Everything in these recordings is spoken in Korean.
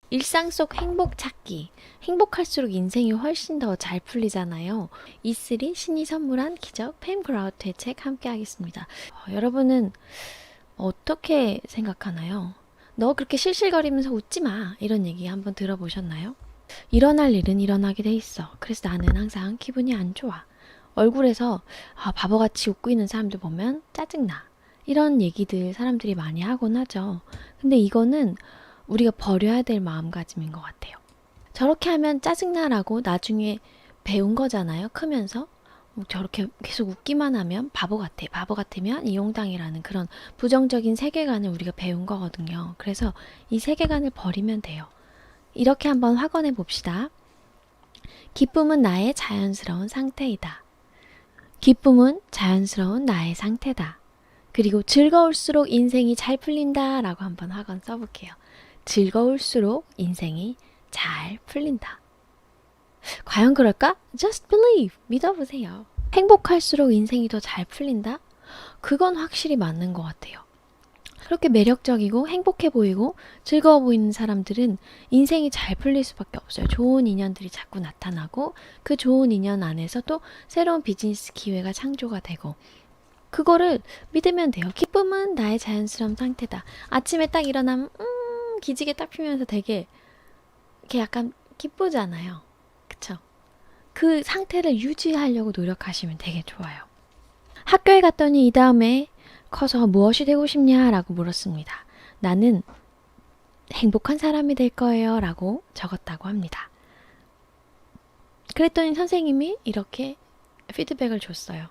일상 속 행복 찾기. 행복할수록 인생이 훨씬 더 잘 풀리잖아요. E3 신이 선물한 기적 팸 그라우트의 책 함께 하겠습니다. 여러분은 어떻게 생각하나요? 너 그렇게 실실거리면서 웃지 마. 이런 얘기 한번 들어보셨나요? 일어날 일은 일어나게 돼 있어. 그래서 나는 항상 기분이 안 좋아. 얼굴에서 바보같이 웃고 있는 사람들 보면 짜증나. 이런 얘기들 사람들이 많이 하곤 하죠. 근데 이거는 우리가 버려야 될 마음가짐인 것 같아요. 저렇게 하면 짜증나라고 나중에 배운 거잖아요. 크면서. 저렇게 계속 웃기만 하면 바보 같아. 바보 같으면 이용당이라는 그런 부정적인 세계관을 우리가 배운 거거든요. 그래서 이 세계관을 버리면 돼요. 이렇게 한번 확언해 봅시다. 기쁨은 나의 자연스러운 상태이다. 기쁨은 자연스러운 나의 상태다. 그리고 즐거울수록 인생이 잘 풀린다 라고 한번 확언 써볼게요. 즐거울수록 인생이 잘 풀린다. 과연 그럴까? Just believe. 믿어보세요. 행복할수록 인생이 더 잘 풀린다? 그건 확실히 맞는 것 같아요. 그렇게 매력적이고 행복해 보이고 즐거워 보이는 사람들은 인생이 잘 풀릴 수밖에 없어요. 좋은 인연들이 자꾸 나타나고 그 좋은 인연 안에서 또 새로운 비즈니스 기회가 창조가 되고 그거를 믿으면 돼요. 기쁨은 나의 자연스러운 상태다. 아침에 딱 일어나면 기지개 딱 피면서 되게 이렇게 약간 기쁘잖아요. 그쵸? 그 상태를 유지하려고 노력하시면 되게 좋아요. 학교에 갔더니 이 다음에 커서 무엇이 되고 싶냐라고 물었습니다. 나는 행복한 사람이 될 거예요 라고 적었다고 합니다. 그랬더니 선생님이 이렇게 피드백을 줬어요.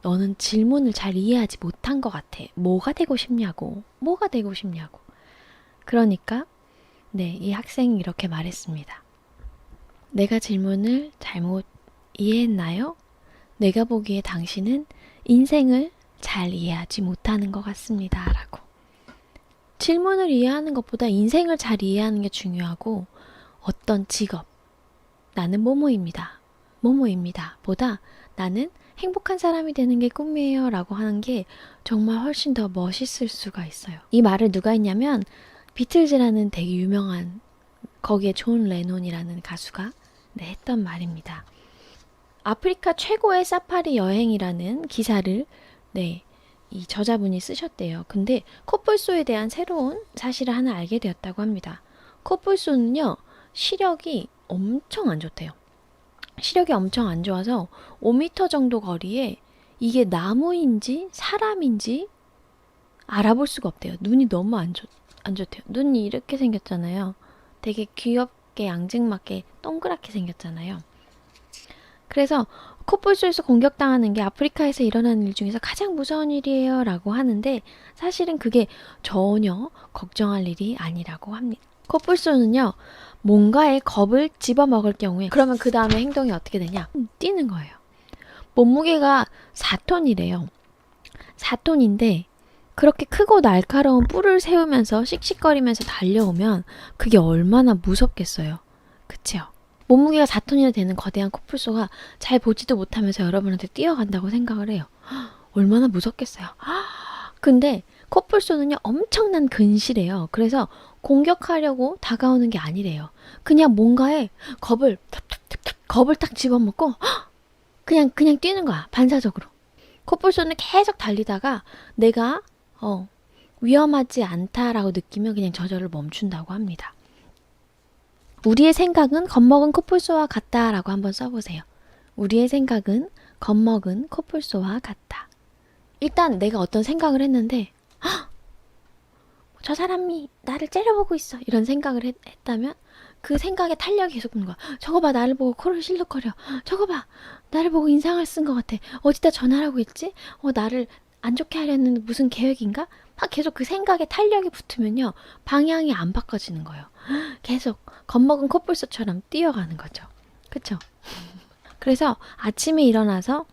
너는 질문을 잘 이해하지 못한 것 같아. 뭐가 되고 싶냐고. 뭐가 되고 싶냐고. 그러니까 이 학생이 이렇게 말했습니다. 내가 질문을 잘못 이해했나요? 내가 보기에 당신은 인생을 잘 이해하지 못하는 것 같습니다. 라고. 질문을 이해하는 것보다 인생을 잘 이해하는 게 중요하고 어떤 직업, 나는 뭐뭐입니다. 뭐뭐입니다. 보다 나는 행복한 사람이 되는 게 꿈이에요. 라고 하는 게 정말 훨씬 더 멋있을 수가 있어요. 이 말을 누가 했냐면 비틀즈라는 되게 유명한 거기에 존 레논이라는 가수가 했던 말입니다. 아프리카 최고의 사파리 여행이라는 기사를 이 저자분이 쓰셨대요. 근데 코뿔소에 대한 새로운 사실을 하나 알게 되었다고 합니다. 코뿔소는요, 시력이 엄청 안 좋대요. 시력이 엄청 안 좋아서 5m 정도 거리에 이게 나무인지 사람인지 알아볼 수가 없대요. 눈이 너무 안 좋대요. 눈이 이렇게 생겼잖아요. 되게 귀엽게 앙증맞게 동그랗게 생겼잖아요. 그래서 코뿔소에서 공격당하는 게 아프리카에서 일어나는 일 중에서 가장 무서운 일이에요 라고 하는데 사실은 그게 전혀 걱정할 일이 아니라고 합니다. 코뿔소는요, 뭔가에 겁을 집어먹을 경우에 그러면 그 다음에 행동이 어떻게 되냐? 뛰는 거예요. 몸무게가 4톤이래요. 4톤인데 그렇게 크고 날카로운 뿔을 세우면서 씩씩거리면서 달려오면 그게 얼마나 무섭겠어요. 그치요? 몸무게가 4톤이나 되는 거대한 코뿔소가 잘 보지도 못하면서 여러분한테 뛰어간다고 생각을 해요. 얼마나 무섭겠어요. 근데 코뿔소는요, 엄청난 근시래요. 그래서 공격하려고 다가오는 게 아니래요. 그냥 뭔가에 겁을 딱 집어먹고 그냥 뛰는 거야. 반사적으로. 코뿔소는 계속 달리다가 내가 위험하지 않다라고 느끼면 그냥 저절로 멈춘다고 합니다. 우리의 생각은 겁먹은 코뿔소와 같다라고 한번 써보세요. 우리의 생각은 겁먹은 코뿔소와 같다. 일단 내가 어떤 생각을 했는데 저 사람이 나를 째려보고 있어 이런 생각을 했다면 그 생각에 탄력이 계속 오는 거야. 저거 봐, 나를 보고 코를 실룩거려. 저거 봐, 나를 보고 인상을 쓴 것 같아. 어디다 전화를 하고 있지? 나를 안 좋게 하려는 무슨 계획인가? 막 계속 그 생각에 탄력이 붙으면요, 방향이 안 바꿔지는 거예요. 계속 겁먹은 코뿔소처럼 뛰어가는 거죠. 그쵸? 그래서 아침에 일어나서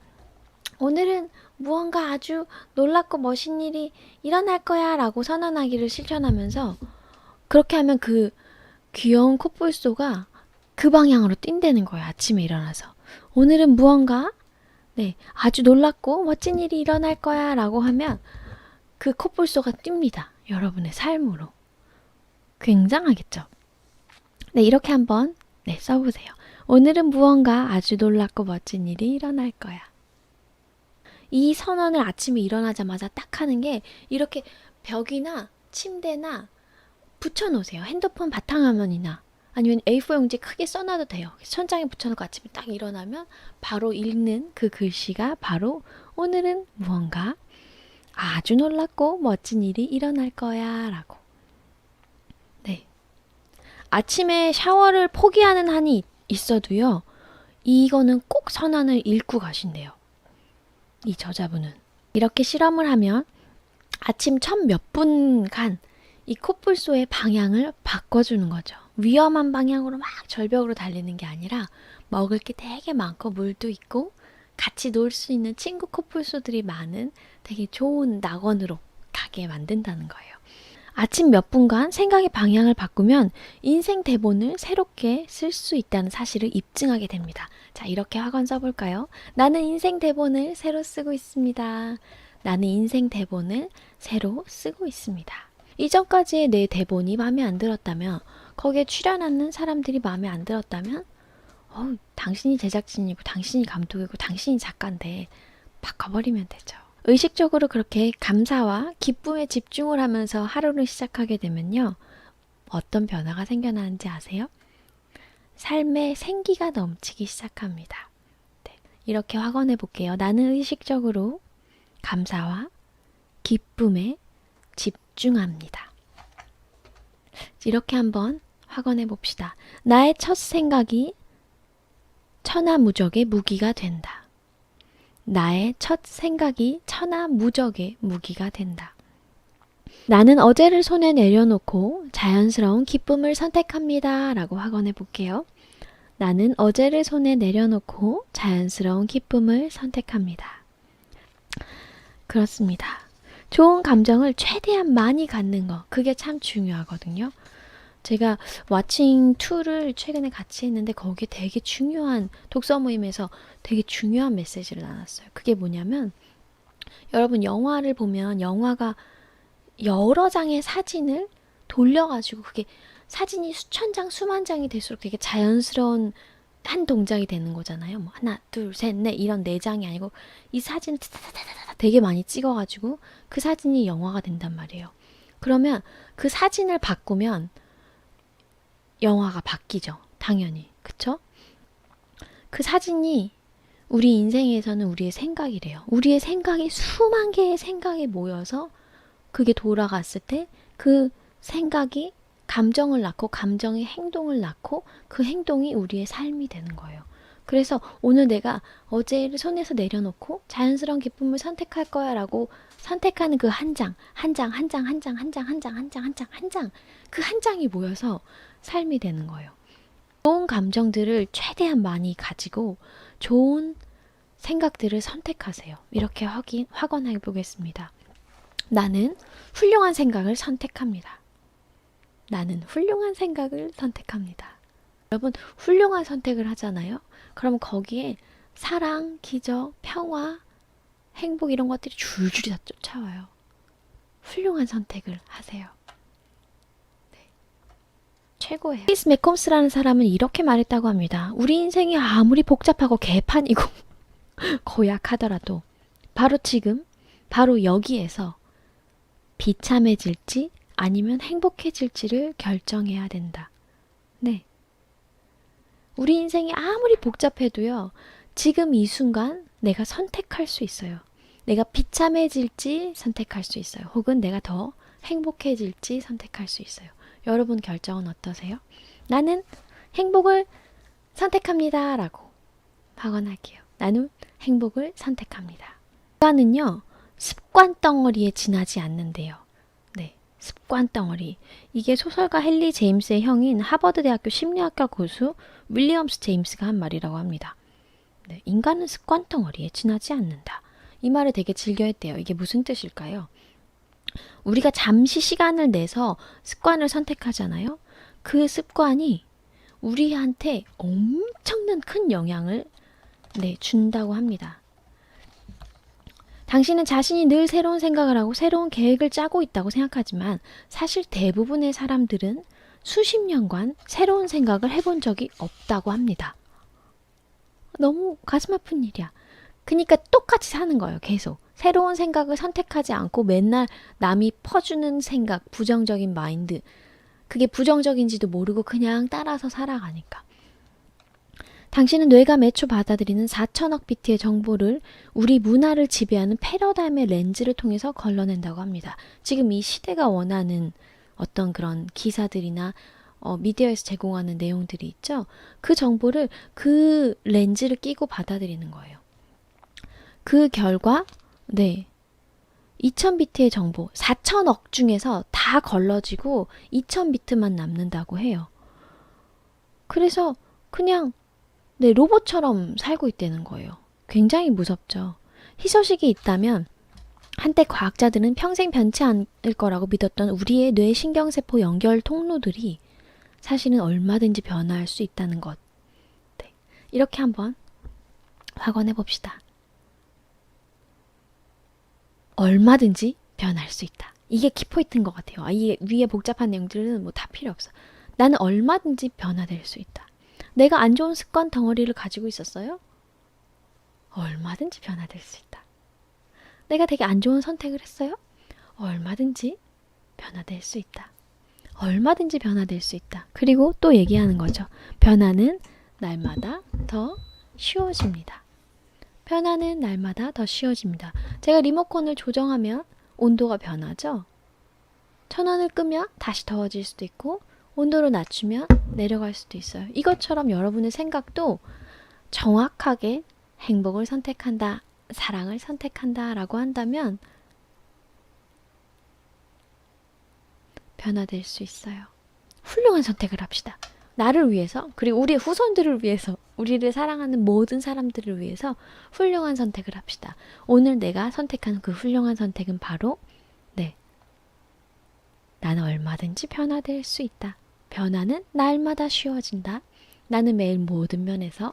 오늘은 무언가 아주 놀랍고 멋진 일이 일어날 거야 라고 선언하기를 실천하면서 그렇게 하면 그 귀여운 코뿔소가 그 방향으로 뛴다는 거예요. 아침에 일어나서. 오늘은 무언가 아주 놀랍고 멋진 일이 일어날 거야 라고 하면 그 코뿔소가 뜁니다. 여러분의 삶으로. 굉장하겠죠? 네, 이렇게 한번 써보세요. 오늘은 무언가 아주 놀랍고 멋진 일이 일어날 거야. 이 선언을 아침에 일어나자마자 딱 하는 게 이렇게 벽이나 침대나 붙여놓으세요. 핸드폰 바탕화면이나 아니면 A4 용지에 크게 써놔도 돼요. 천장에 붙여놓고 아침에 딱 일어나면 바로 읽는 그 글씨가 바로 오늘은 무언가 아주 놀랍고 멋진 일이 일어날 거야 라고. 네. 아침에 샤워를 포기하는 한이 있어도요. 이거는 꼭 선언을 읽고 가신대요. 이 저자분은. 이렇게 실험을 하면 아침 첫 몇 분간 이 코뿔소의 방향을 바꿔주는 거죠. 위험한 방향으로 막 절벽으로 달리는 게 아니라 먹을 게 되게 많고 물도 있고 같이 놀 수 있는 친구 코뿔소들이 많은 되게 좋은 낙원으로 가게 만든다는 거예요. 아침 몇 분간 생각의 방향을 바꾸면 인생 대본을 새롭게 쓸 수 있다는 사실을 입증하게 됩니다. 자, 이렇게 확언 써볼까요? 나는 인생 대본을 새로 쓰고 있습니다. 나는 인생 대본을 새로 쓰고 있습니다. 이전까지의 내 대본이 마음에 안 들었다면, 거기에 출연하는 사람들이 마음에 안 들었다면, 당신이 제작진이고 당신이 감독이고 당신이 작가인데 바꿔버리면 되죠. 의식적으로 그렇게 감사와 기쁨에 집중을 하면서 하루를 시작하게 되면요. 어떤 변화가 생겨나는지 아세요? 삶에 생기가 넘치기 시작합니다. 네, 이렇게 확언해 볼게요. 나는 의식적으로 감사와 기쁨에 집중합니다. 이렇게 한번 확언해 봅시다. 나의 첫 생각이 천하무적의 무기가 된다. 나의 첫 생각이 천하무적의 무기가 된다. 나는 어제를 손에 내려놓고 자연스러운 기쁨을 선택합니다. 라고 확언해 볼게요. 나는 어제를 손에 내려놓고 자연스러운 기쁨을 선택합니다. 그렇습니다. 좋은 감정을 최대한 많이 갖는 거, 그게 참 중요하거든요. 제가 왓칭 2를 최근에 같이 했는데 거기에 되게 중요한 독서 모임에서 되게 중요한 메시지를 나눴어요. 그게 뭐냐면 여러분 영화를 보면 영화가 여러 장의 사진을 돌려가지고 그게 사진이 수천 장, 수만 장이 될수록 되게 자연스러운 한 동작이 되는 거잖아요. 뭐 하나, 둘, 셋, 넷 이런 네 장이 아니고 이 사진을 되게 많이 찍어가지고 그 사진이 영화가 된단 말이에요. 그러면 그 사진을 바꾸면 영화가 바뀌죠. 당연히. 그쵸? 그 사진이 우리 인생에서는 우리의 생각이래요. 우리의 생각이 수만 개의 생각이 모여서 그게 돌아갔을 때 그 생각이 감정을 낳고 감정이 행동을 낳고 그 행동이 우리의 삶이 되는 거예요. 그래서 오늘 내가 어제를 손에서 내려놓고 자연스러운 기쁨을 선택할 거야 라고 선택하는 그 한 장, 한 장, 한 장, 한 장, 한 장, 한 장, 한 장, 한 장, 한 장, 그 한 장이 모여서 삶이 되는 거예요. 좋은 감정들을 최대한 많이 가지고 좋은 생각들을 선택하세요. 이렇게 확언해 보겠습니다. 나는 훌륭한 생각을 선택합니다. 나는 훌륭한 생각을 선택합니다. 여러분, 훌륭한 선택을 하잖아요? 그럼 거기에 사랑, 기적, 평화, 행복 이런 것들이 줄줄이 다 쫓아와요. 훌륭한 선택을 하세요. 최고예요. 크리스 매콤스라는 사람은 이렇게 말했다고 합니다. 우리 인생이 아무리 복잡하고 개판이고 고약하더라도 바로 지금, 바로 여기에서 비참해질지 아니면 행복해질지를 결정해야 된다. 네. 우리 인생이 아무리 복잡해도요. 지금 이 순간 내가 선택할 수 있어요. 내가 비참해질지 선택할 수 있어요. 혹은 내가 더 행복해질지 선택할 수 있어요. 여러분 결정은 어떠세요? 나는 행복을 선택합니다. 라고 확언할게요. 나는 행복을 선택합니다. 인간은요. 습관 덩어리에 지나지 않는데요. 네, 습관 덩어리. 이게 소설가 헨리 제임스의 형인 하버드 대학교 심리학과 교수 윌리엄스 제임스가 한 말이라고 합니다. 네, 인간은 습관 덩어리에 지나지 않는다. 이 말을 되게 즐겨했대요. 이게 무슨 뜻일까요? 우리가 잠시 시간을 내서 습관을 선택하잖아요. 그 습관이 우리한테 엄청난 큰 영향을 준다고 합니다. 당신은 자신이 늘 새로운 생각을 하고 새로운 계획을 짜고 있다고 생각하지만 사실 대부분의 사람들은 수십 년간 새로운 생각을 해본 적이 없다고 합니다. 너무 가슴 아픈 일이야. 그러니까 똑같이 사는 거예요. 계속. 새로운 생각을 선택하지 않고 맨날 남이 퍼주는 생각, 부정적인 마인드. 그게 부정적인지도 모르고 그냥 따라서 살아가니까. 당신은 뇌가 매초 받아들이는 4천억 비트의 정보를 우리 문화를 지배하는 패러다임의 렌즈를 통해서 걸러낸다고 합니다. 지금 이 시대가 원하는 어떤 그런 기사들이나 미디어에서 제공하는 내용들이 있죠. 그 정보를 그 렌즈를 끼고 받아들이는 거예요. 그 결과 2000비트의 정보 4천억 중에서 다 걸러지고 2000비트만 남는다고 해요. 그래서 그냥 로봇처럼 살고 있다는 거예요. 굉장히 무섭죠. 희소식이 있다면 한때 과학자들은 평생 변치 않을 거라고 믿었던 우리의 뇌 신경세포 연결 통로들이 사실은 얼마든지 변화할 수 있다는 것. 이렇게 한번 확언해 봅시다. 얼마든지 변할 수 있다. 이게 키포인트인 것 같아요. 이 위에 복잡한 내용들은 뭐 다 필요 없어. 나는 얼마든지 변화될 수 있다. 내가 안 좋은 습관 덩어리를 가지고 있었어요? 얼마든지 변화될 수 있다. 내가 되게 안 좋은 선택을 했어요? 얼마든지 변화될 수 있다. 얼마든지 변화될 수 있다. 그리고 또 얘기하는 거죠. 변화는 날마다 더 쉬워집니다. 변화는 날마다 더 쉬워집니다. 제가 리모컨을 조정하면 온도가 변하죠? 전원을 끄면 다시 더워질 수도 있고 온도를 낮추면 내려갈 수도 있어요. 이것처럼 여러분의 생각도 정확하게 행복을 선택한다, 사랑을 선택한다 라고 한다면 변화될 수 있어요. 훌륭한 선택을 합시다. 나를 위해서, 그리고 우리 후손들을 위해서, 우리를 사랑하는 모든 사람들을 위해서 훌륭한 선택을 합시다. 오늘 내가 선택한 그 훌륭한 선택은 바로 나는 얼마든지 변화될 수 있다. 변화는 날마다 쉬워진다. 나는 매일 모든 면에서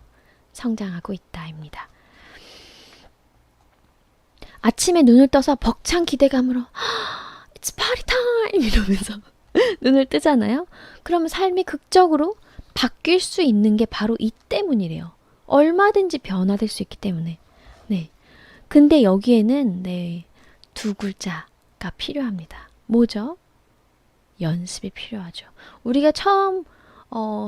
성장하고 있다입니다. 아침에 눈을 떠서 벅찬 기대감으로 It's party time! 이러면서 눈을 뜨잖아요. 그러면 삶이 극적으로 바뀔 수 있는 게 바로 이 때문이래요. 얼마든지 변화될 수 있기 때문에. 근데 여기에는 두 글자가 필요합니다. 뭐죠? 연습이 필요하죠. 우리가 처음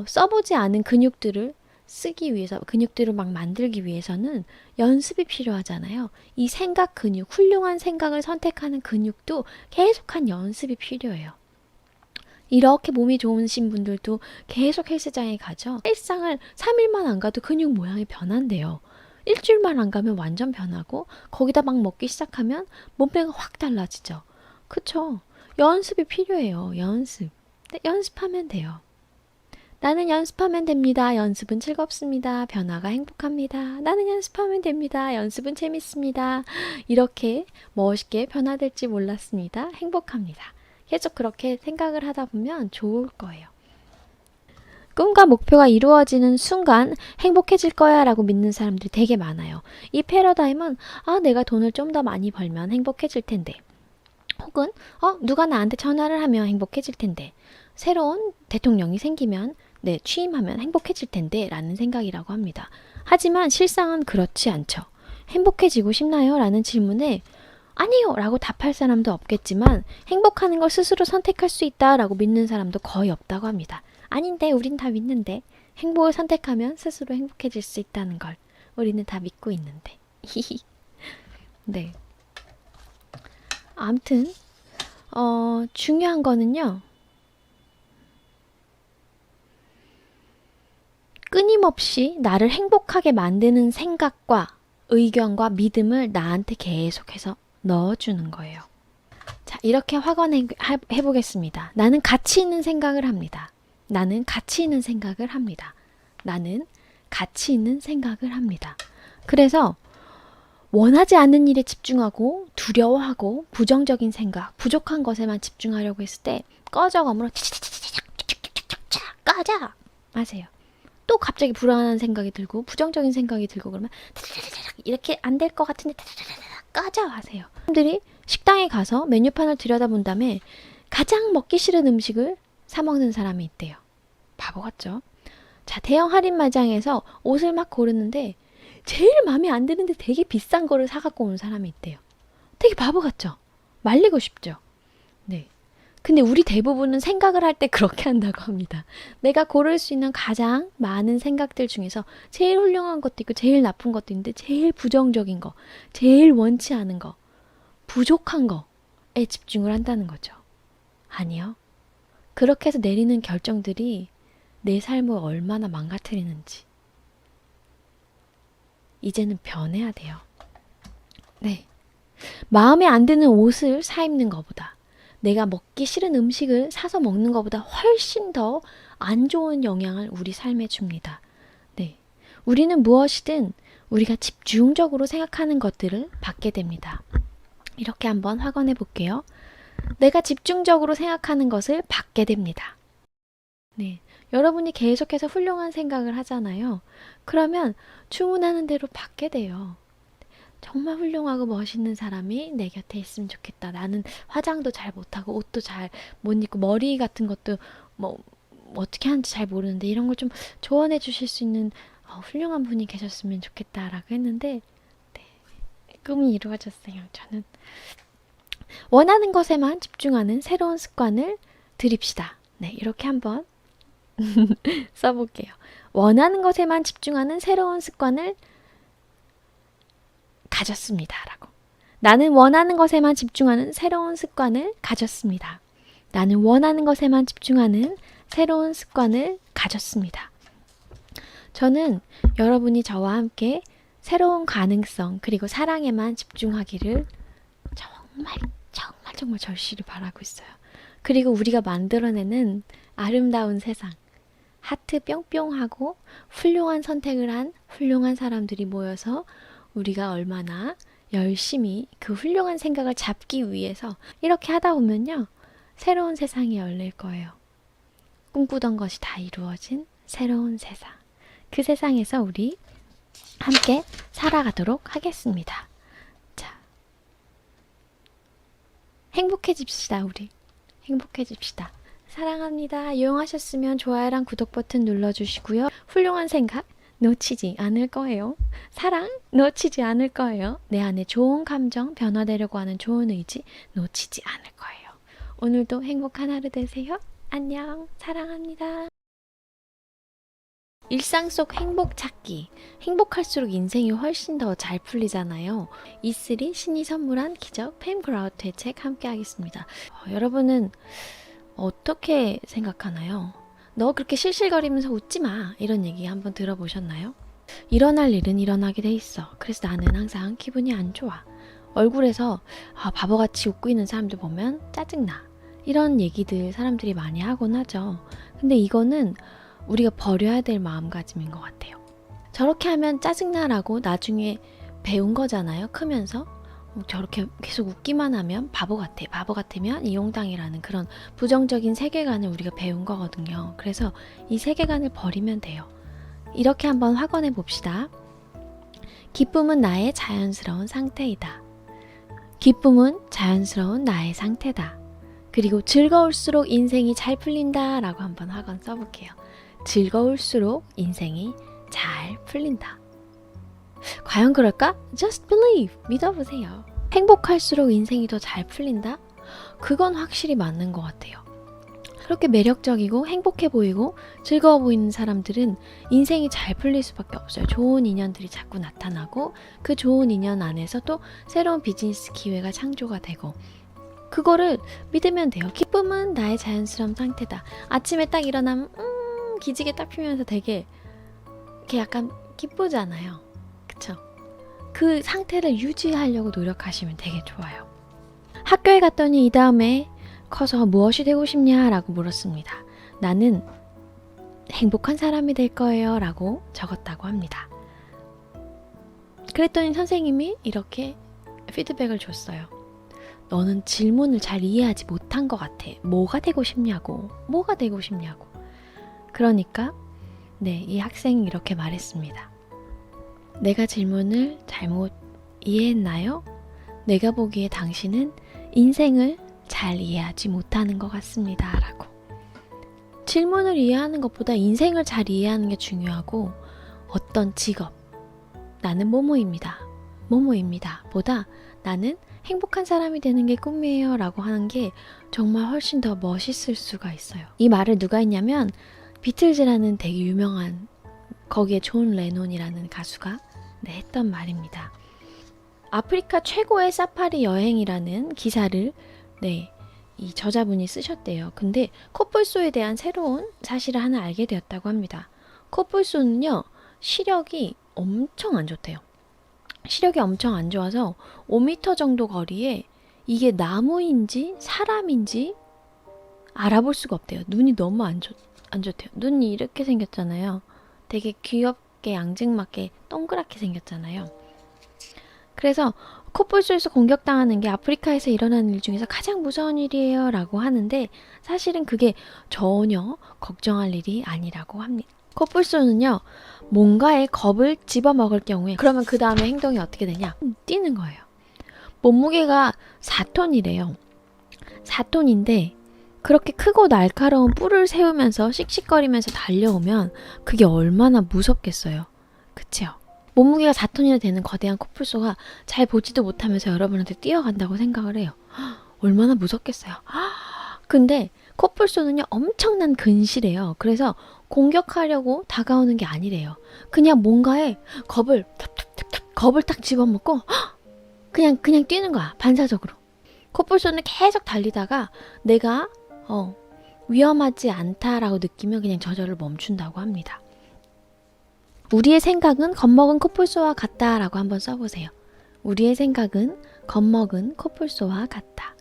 써보지 않은 근육들을 쓰기 위해서, 근육들을 막 만들기 위해서는 연습이 필요하잖아요. 이 생각 근육, 훌륭한 생각을 선택하는 근육도 계속한 연습이 필요해요. 이렇게 몸이 좋으신 분들도 계속 헬스장에 가죠. 헬스장을 3일만 안 가도 근육 모양이 변한대요. 일주일만 안 가면 완전 변하고 거기다 막 먹기 시작하면 몸매가 확 달라지죠. 그쵸? 연습이 필요해요. 연습. 연습하면 돼요. 나는 연습하면 됩니다. 연습은 즐겁습니다. 변화가 행복합니다. 나는 연습하면 됩니다. 연습은 재밌습니다. 이렇게 멋있게 변화될지 몰랐습니다. 행복합니다. 계속 그렇게 생각을 하다 보면 좋을 거예요. 꿈과 목표가 이루어지는 순간 행복해질 거야 라고 믿는 사람들이 되게 많아요. 이 패러다임은 내가 돈을 좀 더 많이 벌면 행복해질 텐데, 혹은 누가 나한테 전화를 하면 행복해질 텐데, 새로운 대통령이 생기면 취임하면 행복해질 텐데 라는 생각이라고 합니다. 하지만 실상은 그렇지 않죠. 행복해지고 싶나요? 라는 질문에 아니요! 라고 답할 사람도 없겠지만 행복하는 걸 스스로 선택할 수 있다 라고 믿는 사람도 거의 없다고 합니다. 아닌데 우린 다 믿는데, 행복을 선택하면 스스로 행복해질 수 있다는 걸 우리는 다 믿고 있는데. 아무튼 중요한 거는요, 끊임없이 나를 행복하게 만드는 생각과 의견과 믿음을 나한테 계속해서 넣어주는 거예요. 자, 이렇게 확언해 보겠습니다. 나는 가치 있는 생각을 합니다. 나는 가치 있는 생각을 합니다. 나는 가치 있는 생각을 합니다. 그래서 원하지 않는 일에 집중하고 두려워하고 부정적인 생각, 부족한 것에만 집중하려고 했을 때 꺼져감으로 꺼져 하세요. 또 갑자기 불안한 생각이 들고 부정적인 생각이 들고 그러면 이렇게 안 될 것 같은데 꺼져 하세요. 사람들이 식당에 가서 메뉴판을 들여다본 다음에 가장 먹기 싫은 음식을 사 먹는 사람이 있대요. 바보 같죠? 자, 대형 할인 매장에서 옷을 막 고르는데 제일 마음에 안 드는데 되게 비싼 거를 사갖고 오는 사람이 있대요. 되게 바보 같죠? 말리고 싶죠? 네. 근데 우리 대부분은 생각을 할 때 그렇게 한다고 합니다. 내가 고를 수 있는 가장 많은 생각들 중에서 제일 훌륭한 것도 있고 제일 나쁜 것도 있는데 제일 부정적인 거, 제일 원치 않은 거, 부족한 거에 집중을 한다는 거죠. 아니요. 그렇게 해서 내리는 결정들이 내 삶을 얼마나 망가뜨리는지 이제는 변해야 돼요. 네. 마음에 안 드는 옷을 사 입는 것보다 내가 먹기 싫은 음식을 사서 먹는 것보다 훨씬 더 안 좋은 영향을 우리 삶에 줍니다. 네. 우리는 무엇이든 우리가 집중적으로 생각하는 것들을 받게 됩니다. 이렇게 한번 확언해 볼게요. 내가 집중적으로 생각하는 것을 받게 됩니다. 네. 여러분이 계속해서 훌륭한 생각을 하잖아요. 그러면 주문하는 대로 받게 돼요. 정말 훌륭하고 멋있는 사람이 내 곁에 있으면 좋겠다. 나는 화장도 잘 못하고 옷도 잘 못 입고 머리 같은 것도 뭐 어떻게 하는지 잘 모르는데 이런 걸 좀 조언해 주실 수 있는 훌륭한 분이 계셨으면 좋겠다라고 했는데 네, 꿈이 이루어졌어요. 저는 원하는 것에만 집중하는 새로운 습관을 들입시다. 네, 이렇게 한번 써볼게요. 원하는 것에만 집중하는 새로운 습관을 가졌습니다. 라고. 나는 원하는 것에만 집중하는 새로운 습관을 가졌습니다. 나는 원하는 것에만 집중하는 새로운 습관을 가졌습니다. 저는 여러분이 저와 함께 새로운 가능성 그리고 사랑에만 집중하기를 정말 절실히 바라고 있어요. 그리고 우리가 만들어내는 아름다운 세상, 하트 뿅뿅하고 훌륭한 선택을 한 훌륭한 사람들이 모여서 우리가 얼마나 열심히 그 훌륭한 생각을 잡기 위해서 이렇게 하다 보면요. 새로운 세상이 열릴 거예요. 꿈꾸던 것이 다 이루어진 새로운 세상. 그 세상에서 우리 함께 살아가도록 하겠습니다. 자, 행복해집시다, 우리. 행복해집시다. 사랑합니다. 이용하셨으면 좋아요랑 구독 버튼 눌러주시고요. 훌륭한 생각 놓치지 않을 거예요. 사랑 놓치지 않을 거예요. 내 안에 좋은 감정 변화되려고 하는 좋은 의지 놓치지 않을 거예요. 오늘도 행복한 하루 되세요. 안녕. 사랑합니다. 일상 속 행복 찾기. 행복할수록 인생이 훨씬 더 잘 풀리잖아요. E3 신이 선물한 기적 팸 그라우트의 책 함께 하겠습니다. 여러분은 어떻게 생각하나요? 너 그렇게 실실거리면서 웃지 마. 이런 얘기 한번 들어보셨나요? 일어날 일은 일어나게 돼 있어. 그래서 나는 항상 기분이 안 좋아. 얼굴에서 바보같이 웃고 있는 사람들 보면 짜증나. 이런 얘기들 사람들이 많이 하곤 하죠. 근데 이거는 우리가 버려야 될 마음가짐인 것 같아요. 저렇게 하면 짜증나라고 나중에 배운 거잖아요. 크면서. 저렇게 계속 웃기만 하면 바보 같아. 바보 같으면 이용당이라는 그런 부정적인 세계관을 우리가 배운 거거든요. 그래서 이 세계관을 버리면 돼요. 이렇게 한번 확언해 봅시다. 기쁨은 나의 자연스러운 상태이다. 기쁨은 자연스러운 나의 상태다. 그리고 즐거울수록 인생이 잘 풀린다 라고 한번 확언 써볼게요. 즐거울수록 인생이 잘 풀린다. 과연 그럴까? Just believe. 믿어보세요. 행복할수록 인생이 더 잘 풀린다? 그건 확실히 맞는 것 같아요. 그렇게 매력적이고 행복해 보이고 즐거워 보이는 사람들은 인생이 잘 풀릴 수밖에 없어요. 좋은 인연들이 자꾸 나타나고 그 좋은 인연 안에서 또 새로운 비즈니스 기회가 창조가 되고 그거를 믿으면 돼요. 기쁨은 나의 자연스러운 상태다. 아침에 딱 일어나면 기지개 딱 피면서 되게 이렇게 약간 기쁘잖아요. 그쵸? 그 상태를 유지하려고 노력하시면 되게 좋아요. 학교에 갔더니 이 다음에 커서 무엇이 되고 싶냐 라고 물었습니다. 나는 행복한 사람이 될 거예요 라고 적었다고 합니다. 그랬더니 선생님이 이렇게 피드백을 줬어요. 너는 질문을 잘 이해하지 못한 것 같아. 뭐가 되고 싶냐고. 뭐가 되고 싶냐고. 그러니까 이 학생이 이렇게 말했습니다. 내가 질문을 잘못 이해했나요? 내가 보기에 당신은 인생을 잘 이해하지 못하는 것 같습니다. 라고. 질문을 이해하는 것보다 인생을 잘 이해하는 게 중요하고 어떤 직업, 나는 뭐뭐입니다. 뭐뭐입니다. 보다 나는 행복한 사람이 되는 게 꿈이에요 라고 하는 게 정말 훨씬 더 멋있을 수가 있어요. 이 말을 누가 했냐면 비틀즈라는 되게 유명한 거기에 존 레논이라는 가수가 했던 말입니다. 아프리카 최고의 사파리 여행이라는 기사를 이 저자분이 쓰셨대요. 근데 코뿔소에 대한 새로운 사실을 하나 알게 되었다고 합니다. 코뿔소는요, 시력이 엄청 안 좋대요. 시력이 엄청 안 좋아서 5m 정도 거리에 이게 나무인지 사람인지 알아볼 수가 없대요. 눈이 너무 안 좋대요. 눈이 이렇게 생겼잖아요. 되게 귀엽게 앙증맞게 동그랗게 생겼잖아요. 그래서 코뿔소에서 공격당하는 게 아프리카에서 일어나는 일 중에서 가장 무서운 일이에요 라고 하는데 사실은 그게 전혀 걱정할 일이 아니라고 합니다. 코뿔소는요, 뭔가에 겁을 집어먹을 경우에 그러면 그 다음에 행동이 어떻게 되냐? 뛰는 거예요. 몸무게가 4톤이래요. 4톤인데 그렇게 크고 날카로운 뿔을 세우면서 씩씩거리면서 달려오면 그게 얼마나 무섭겠어요. 그치요? 몸무게가 4톤이나 되는 거대한 코뿔소가 잘 보지도 못하면서 여러분한테 뛰어간다고 생각을 해요. 얼마나 무섭겠어요. 근데 코뿔소는요, 엄청난 근시래요. 그래서 공격하려고 다가오는 게 아니래요. 그냥 뭔가에 겁을 딱 집어먹고 그냥 뛰는 거야. 반사적으로. 코뿔소는 계속 달리다가 내가 위험하지 않다라고 느끼면 그냥 저절로 멈춘다고 합니다. 우리의 생각은 겁먹은 코뿔소와 같다라고 한번 써보세요. 우리의 생각은 겁먹은 코뿔소와 같다.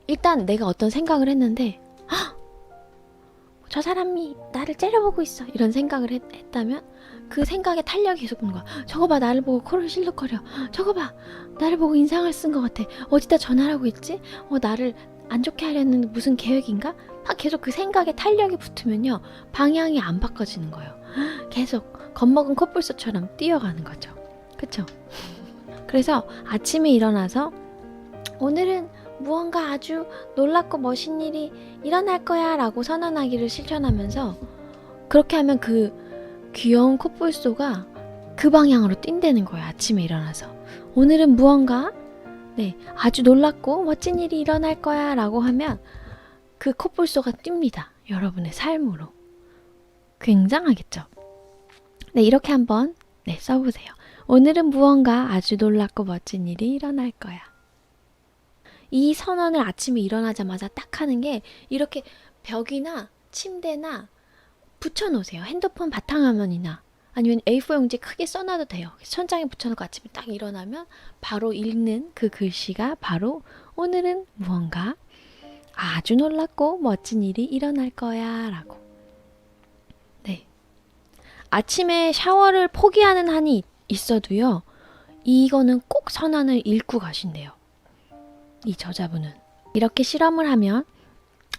일단 내가 어떤 생각을 했는데 저 사람이 나를 째려보고 있어 이런 생각을 했다면 그 생각에 탄력이 계속 오는 거야. 저거 봐, 나를 보고 코를 실룩거려. 저거 봐, 나를 보고 인상을 쓴 것 같아. 어디다 전화를 하고 있지? 나를 안 좋게 하려는 무슨 계획인가? 막 계속 그 생각에 탄력이 붙으면요, 방향이 안 바꿔지는 거예요. 계속 겁먹은 코뿔소처럼 뛰어가는 거죠. 그쵸? 그래서 아침에 일어나서 오늘은 무언가 아주 놀랍고 멋진 일이 일어날 거야 라고 선언하기를 실천하면서 그렇게 하면 그 귀여운 코뿔소가 그 방향으로 뛴다는 거예요. 아침에 일어나서 오늘은 무언가 아주 놀랍고 멋진 일이 일어날 거야 라고 하면 그 코뿔소가 뜁니다. 여러분의 삶으로. 굉장하겠죠? 이렇게 한번 써보세요. 오늘은 무언가 아주 놀랍고 멋진 일이 일어날 거야. 이 선언을 아침에 일어나자마자 딱 하는 게 이렇게 벽이나 침대나 붙여놓으세요. 핸드폰 바탕화면이나 아니면 A4 용지에 크게 써놔도 돼요. 천장에 붙여놓고 아침에 딱 일어나면 바로 읽는 그 글씨가 바로 오늘은 무언가 아주 놀랍고 멋진 일이 일어날 거야 라고. 아침에 샤워를 포기하는 한이 있어도요, 이거는 꼭 선언을 읽고 가신대요. 이 저자분은. 이렇게 실험을 하면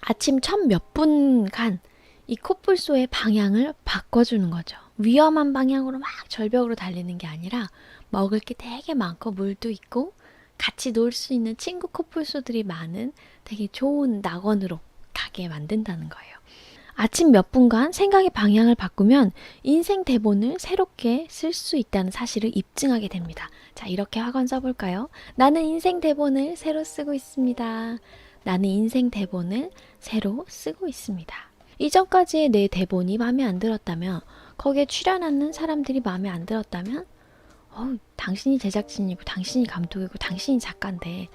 아침 첫 몇 분간 이 코뿔소의 방향을 바꿔주는 거죠. 위험한 방향으로 막 절벽으로 달리는 게 아니라 먹을 게 되게 많고 물도 있고 같이 놀 수 있는 친구 코뿔소들이 많은 되게 좋은 낙원으로 가게 만든다는 거예요. 아침 몇 분간 생각의 방향을 바꾸면 인생 대본을 새롭게 쓸 수 있다는 사실을 입증하게 됩니다. 자, 이렇게 학원 써볼까요? 나는 인생 대본을 새로 쓰고 있습니다. 나는 인생 대본을 새로 쓰고 있습니다. 이전까지의 내 대본이 마음에 안 들었다면, 거기에 출연하는 사람들이 마음에 안 들었다면 당신이 제작진이고 당신이 감독이고 당신이 작가인데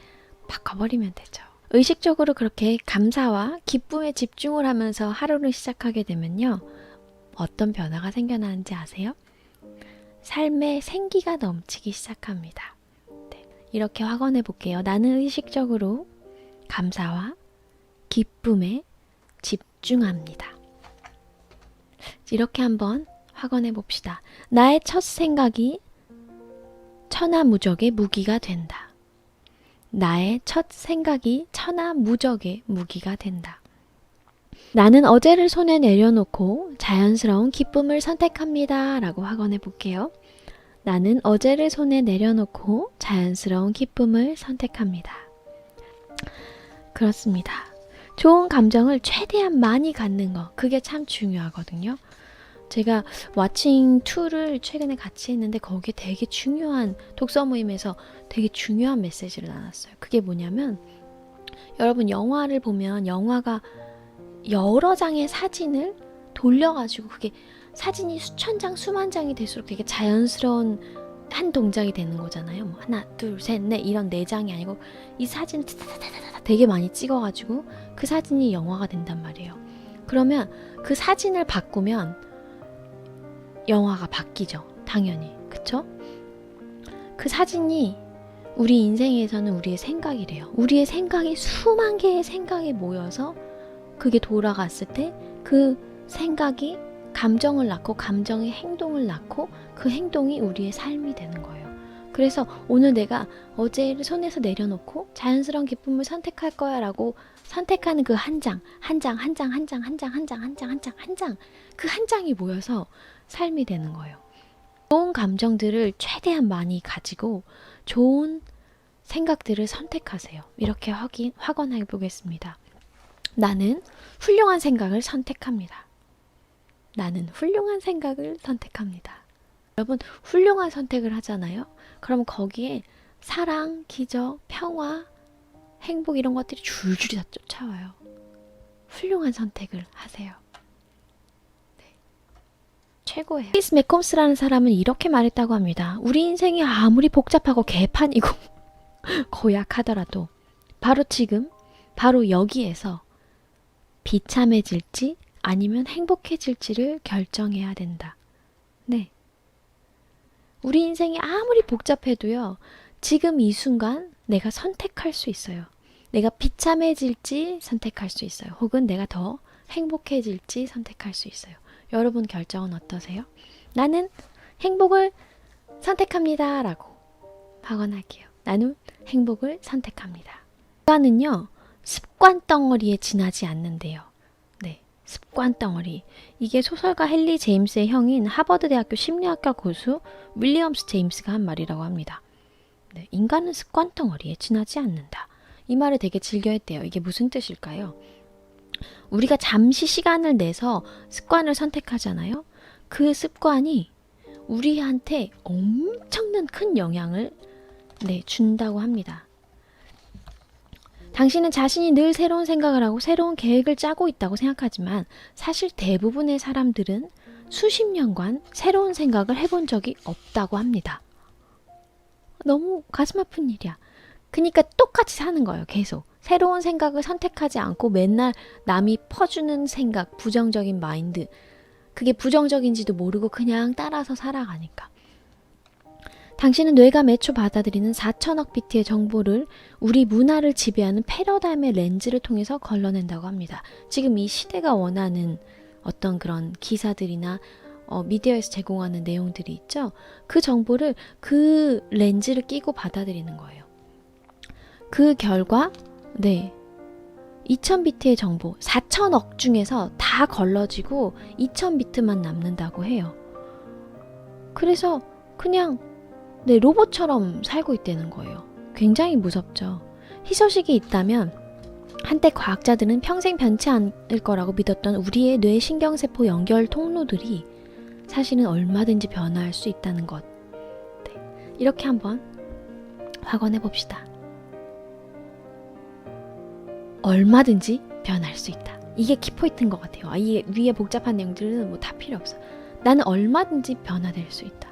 바꿔버리면 되죠. 의식적으로 그렇게 감사와 기쁨에 집중을 하면서 하루를 시작하게 되면요, 어떤 변화가 생겨나는지 아세요? 삶에 생기가 넘치기 시작합니다. 이렇게 확언해 볼게요. 나는 의식적으로 감사와 기쁨에 집중합니다. 이렇게 한번 확언해 봅시다. 나의 첫 생각이 천하무적의 무기가 된다. 나의 첫 생각이 천하무적의 무기가 된다. 나는 어제를 손에 내려놓고 자연스러운 기쁨을 선택합니다. 라고 확언해 볼게요. 나는 어제를 손에 내려놓고 자연스러운 기쁨을 선택합니다. 그렇습니다. 좋은 감정을 최대한 많이 갖는 거, 그게 참 중요하거든요. 제가 왓칭 2를 최근에 같이 했는데 거기에 되게 중요한 독서 모임에서 되게 중요한 메시지를 나눴어요. 그게 뭐냐면 여러분 영화를 보면 영화가 여러 장의 사진을 돌려가지고 그게 사진이 수천 장, 수만 장이 될수록 되게 자연스러운 한 동작이 되는 거잖아요. 뭐 하나, 둘, 셋, 넷 이런 네 장이 아니고 이 사진을 되게 많이 찍어가지고 그 사진이 영화가 된단 말이에요. 그러면 그 사진을 바꾸면 영화가 바뀌죠. 당연히. 그쵸? 그 사진이 우리 인생에서는 우리의 생각이래요. 우리의 생각이 수만 개의 생각이 모여서 그게 돌아갔을 때 그 생각이 감정을 낳고 감정이 행동을 낳고 그 행동이 우리의 삶이 되는 거예요. 그래서 오늘 내가 어제를 손에서 내려놓고 자연스러운 기쁨을 선택할 거야 라고 선택하는 그 한 장, 한 장, 한 장, 한 장, 한 장, 한 장, 한 장, 한 장, 한 장, 그 한 장이 모여서 삶이 되는 거예요. 좋은 감정들을 최대한 많이 가지고 좋은 생각들을 선택하세요. 이렇게 확언해 보겠습니다. 나는 훌륭한 생각을 선택합니다. 나는 훌륭한 생각을 선택합니다. 여러분, 훌륭한 선택을 하잖아요? 그럼 거기에 사랑, 기적, 평화, 행복 이런 것들이 줄줄이 다 쫓아와요. 훌륭한 선택을 하세요. 네. 최고예요. 크리스 맥콤스라는 사람은 이렇게 말했다고 합니다. 우리 인생이 아무리 복잡하고 개판이고 고약하더라도 바로 지금, 바로 여기에서 비참해질지 아니면 행복해질지를 결정해야 된다. 네. 우리 인생이 아무리 복잡해도요, 지금 이 순간 내가 선택할 수 있어요. 내가 비참해질지 선택할 수 있어요. 혹은 내가 더 행복해질지 선택할 수 있어요. 여러분 결정은 어떠세요? 나는 행복을 선택합니다. 라고 확언할게요. 나는 행복을 선택합니다. 인간은요, 습관 덩어리에 지나지 않는데요. 네, 습관 덩어리. 이게 소설가 헨리 제임스의 형인 하버드 대학교 심리학과 교수 윌리엄스 제임스가 한 말이라고 합니다. 네, 인간은 습관 덩어리에 지나지 않는다. 이 말을 되게 즐겨했대요. 이게 무슨 뜻일까요? 우리가 잠시 시간을 내서 습관을 선택하잖아요. 그 습관이 우리한테 엄청난 큰 영향을 준다고 합니다. 당신은 자신이 늘 새로운 생각을 하고 새로운 계획을 짜고 있다고 생각하지만 사실 대부분의 사람들은 수십 년간 새로운 생각을 해본 적이 없다고 합니다. 너무 가슴 아픈 일이야. 그러니까 똑같이 사는 거예요. 계속. 새로운 생각을 선택하지 않고 맨날 남이 퍼주는 생각, 부정적인 마인드. 그게 부정적인지도 모르고 그냥 따라서 살아가니까. 당신은 뇌가 매초 받아들이는 4천억 비트의 정보를 우리 문화를 지배하는 패러다임의 렌즈를 통해서 걸러낸다고 합니다. 지금 이 시대가 원하는 어떤 그런 기사들이나 미디어에서 제공하는 내용들이 있죠. 그 정보를 그 렌즈를 끼고 받아들이는 거예요. 그 결과 2000비트의 정보 4천억 중에서 다 걸러지고 2000비트만 남는다고 해요. 그래서 그냥 로봇처럼 살고 있다는 거예요. 굉장히 무섭죠. 희소식이 있다면 한때 과학자들은 평생 변치 않을 거라고 믿었던 우리의 뇌 신경세포 연결 통로들이 사실은 얼마든지 변화할 수 있다는 것. 이렇게 한번 확언해 봅시다. 얼마든지 변할 수 있다. 이게 키포인트인 것 같아요. 이 위에 복잡한 내용들은 다 필요 없어. 나는 얼마든지 변화될 수 있다.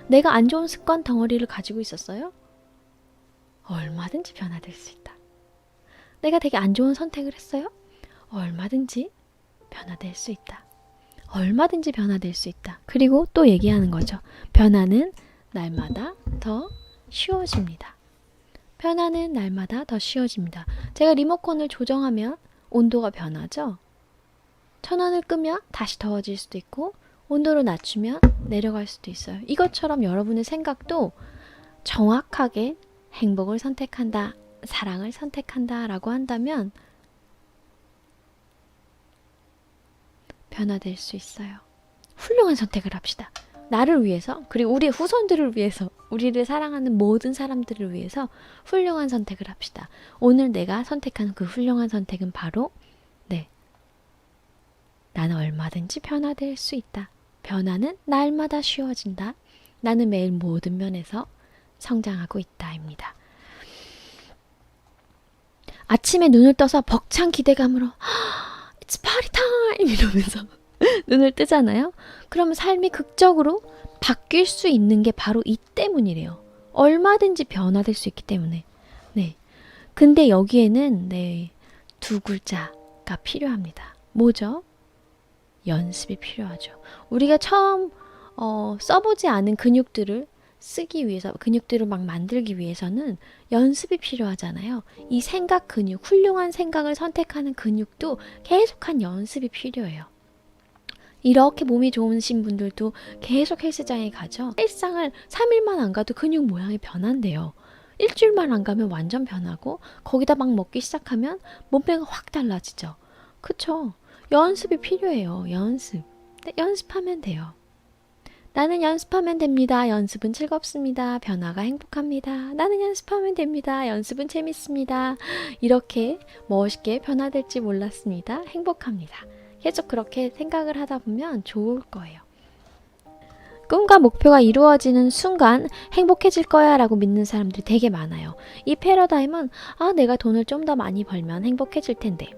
내가 안 좋은 습관 덩어리를 가지고 있었어요? 얼마든지 변화될 수 있다. 내가 되게 안 좋은 선택을 했어요? 얼마든지 변화될 수 있다. 얼마든지 변화될 수 있다. 그리고 또 얘기하는 거죠. 변화는 날마다 더 쉬워집니다. 변화는 날마다 더 쉬워집니다. 제가 리모컨을 조정하면 온도가 변하죠? 전원을 끄면 다시 더워질 수도 있고 온도를 낮추면 내려갈 수도 있어요. 이것처럼 여러분의 생각도 정확하게 행복을 선택한다, 사랑을 선택한다 라고 한다면 변화될 수 있어요. 훌륭한 선택을 합시다. 나를 위해서, 그리고 우리 후손들을 위해서, 우리를 사랑하는 모든 사람들을 위해서 훌륭한 선택을 합시다. 오늘 내가 선택한 그 훌륭한 선택은 바로 나는 얼마든지 변화될 수 있다. 변화는 날마다 쉬워진다. 나는 매일 모든 면에서 성장하고 있다입니다. 아침에 눈을 떠서 벅찬 기대감으로 It's party time! 이러면서 눈을 뜨잖아요. 그러면 삶이 극적으로 바뀔 수 있는 게 바로 이 때문이래요. 얼마든지 변화될 수 있기 때문에. 네. 근데 여기에는 두 글자가 필요합니다. 뭐죠? 연습이 필요하죠. 우리가 처음 써보지 않은 근육들을 쓰기 위해서, 근육들을 막 만들기 위해서는 연습이 필요하잖아요. 이 생각 근육, 훌륭한 생각을 선택하는 근육도 계속한 연습이 필요해요. 이렇게 몸이 좋으신 분들도 계속 헬스장에 가죠. 헬스장을 3일만 안 가도 근육 모양이 변한대요. 일주일만 안 가면 완전 변하고 거기다 막 먹기 시작하면 몸매가 확 달라지죠. 그쵸? 연습이 필요해요. 연습. 연습하면 돼요. 나는 연습하면 됩니다. 연습은 즐겁습니다. 변화가 행복합니다. 나는 연습하면 됩니다. 연습은 재밌습니다. 이렇게 멋있게 변화될지 몰랐습니다. 행복합니다. 계속 그렇게 생각을 하다 보면 좋을 거예요. 꿈과 목표가 이루어지는 순간 행복해질 거야 라고 믿는 사람들이 되게 많아요. 이 패러다임은 내가 돈을 좀 더 많이 벌면 행복해질 텐데,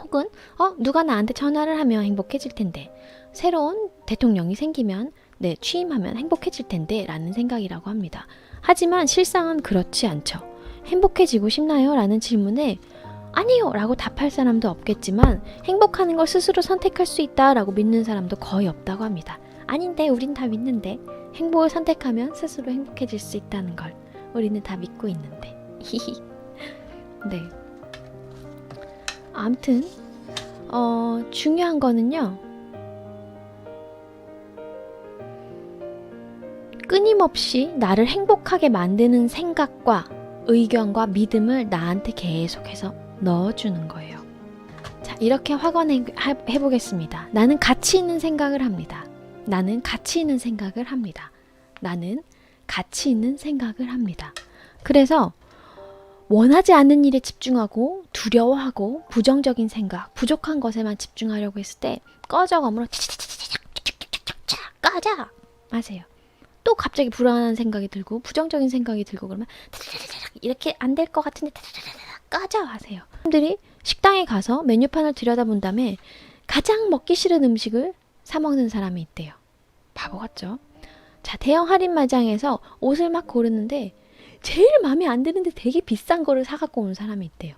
혹은 누가 나한테 전화를 하면 행복해질 텐데, 새로운 대통령이 생기면 취임하면 행복해질 텐데 라는 생각이라고 합니다. 하지만 실상은 그렇지 않죠. 행복해지고 싶나요? 라는 질문에 아니요! 라고 답할 사람도 없겠지만 행복하는 걸 스스로 선택할 수 있다 라고 믿는 사람도 거의 없다고 합니다. 아닌데 우린 다 믿는데, 행복을 선택하면 스스로 행복해질 수 있다는 걸 우리는 다 믿고 있는데. 네. 아무튼 중요한 거는요, 끊임없이 나를 행복하게 만드는 생각과 의견과 믿음을 나한테 계속해서 넣어주는 거예요. 자, 이렇게 확언해 보겠습니다. 나는 가치 있는 생각을 합니다. 나는 가치 있는 생각을 합니다. 나는 가치 있는 생각을 합니다. 그래서 원하지 않는 일에 집중하고 두려워하고 부정적인 생각, 부족한 것에만 집중하려고 했을 때 꺼져감으로 꺼져 하세요. 또 갑자기 불안한 생각이 들고 부정적인 생각이 들고 그러면 이렇게 안 될 것 같은데 꺼져 하세요. 사람들이 식당에 가서 메뉴판을 들여다본 다음에 가장 먹기 싫은 음식을 사 먹는 사람이 있대요. 바보 같죠? 자, 대형 할인 매장에서 옷을 막 고르는데 제일 마음에 안 드는데 되게 비싼 거를 사갖고 온 사람이 있대요.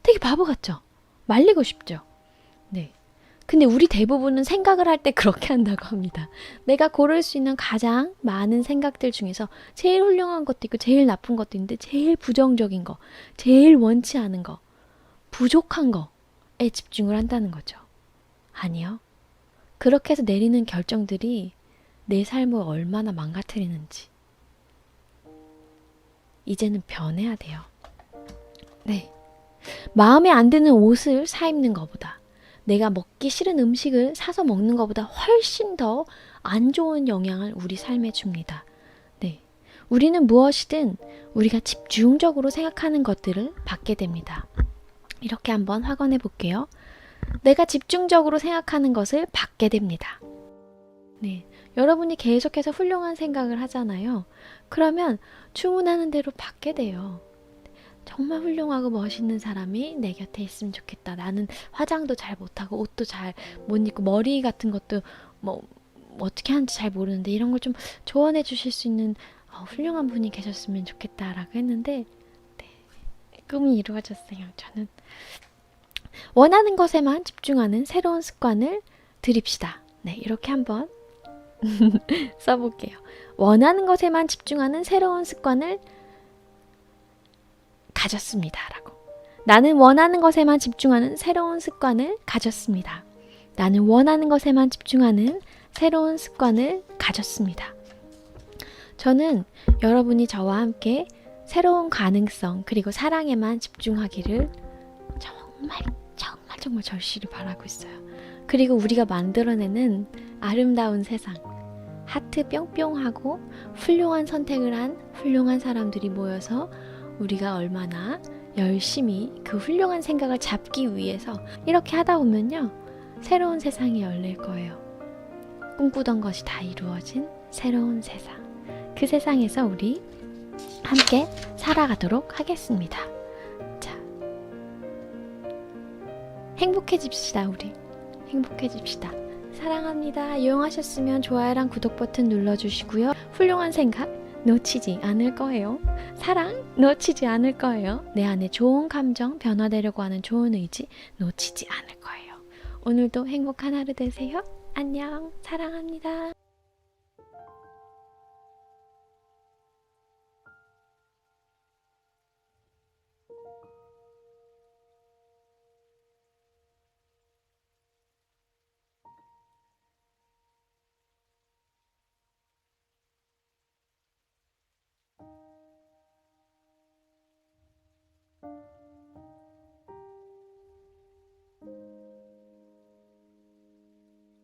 되게 바보 같죠? 말리고 싶죠? 네. 근데 우리 대부분은 생각을 할 때 그렇게 한다고 합니다. 내가 고를 수 있는 가장 많은 생각들 중에서 제일 훌륭한 것도 있고 제일 나쁜 것도 있는데 제일 부정적인 거, 제일 원치 않은 거, 부족한 거에 집중을 한다는 거죠. 아니요. 그렇게 해서 내리는 결정들이 내 삶을 얼마나 망가뜨리는지 이제는 변해야 돼요. 네. 마음에 안 드는 옷을 사 입는 것보다, 내가 먹기 싫은 음식을 사서 먹는 것보다 훨씬 더 안 좋은 영향을 우리 삶에 줍니다. 네. 우리는 무엇이든 우리가 집중적으로 생각하는 것들을 받게 됩니다. 이렇게 한번 확언해 볼게요. 내가 집중적으로 생각하는 것을 받게 됩니다. 네. 여러분이 계속해서 훌륭한 생각을 하잖아요. 그러면 주문하는 대로 받게 돼요. 정말 훌륭하고 멋있는 사람이 내 곁에 있으면 좋겠다. 나는 화장도 잘 못하고 옷도 잘 못 입고 머리 같은 것도 어떻게 하는지 잘 모르는데 이런 걸 좀 조언해 주실 수 있는 훌륭한 분이 계셨으면 좋겠다라고 했는데, 네, 꿈이 이루어졌어요. 저는 원하는 것에만 집중하는 새로운 습관을 들입시다. 네, 이렇게 한번 써볼게요. 원하는 것에만 집중하는 새로운 습관을 가졌습니다. 라고. 나는 원하는 것에만 집중하는 새로운 습관을 가졌습니다. 나는 원하는 것에만 집중하는 새로운 습관을 가졌습니다. 저는 여러분이 저와 함께 새로운 가능성 그리고 사랑에만 집중하기를 정말 절실히 바라고 있어요. 그리고 우리가 만들어내는 아름다운 세상, 하트 뿅뿅하고 훌륭한 선택을 한 훌륭한 사람들이 모여서 우리가 얼마나 열심히 그 훌륭한 생각을 잡기 위해서 이렇게 하다 보면요, 새로운 세상이 열릴 거예요. 꿈꾸던 것이 다 이루어진 새로운 세상. 그 세상에서 우리 함께 살아가도록 하겠습니다. 자, 행복해집시다, 우리. 행복해집시다. 사랑합니다. 이용하셨으면 좋아요랑 구독 버튼 눌러주시고요. 훌륭한 생각 놓치지 않을 거예요. 사랑 놓치지 않을 거예요. 내 안에 좋은 감정, 변화되려고 하는 좋은 의지 놓치지 않을 거예요. 오늘도 행복한 하루 되세요. 안녕. 사랑합니다.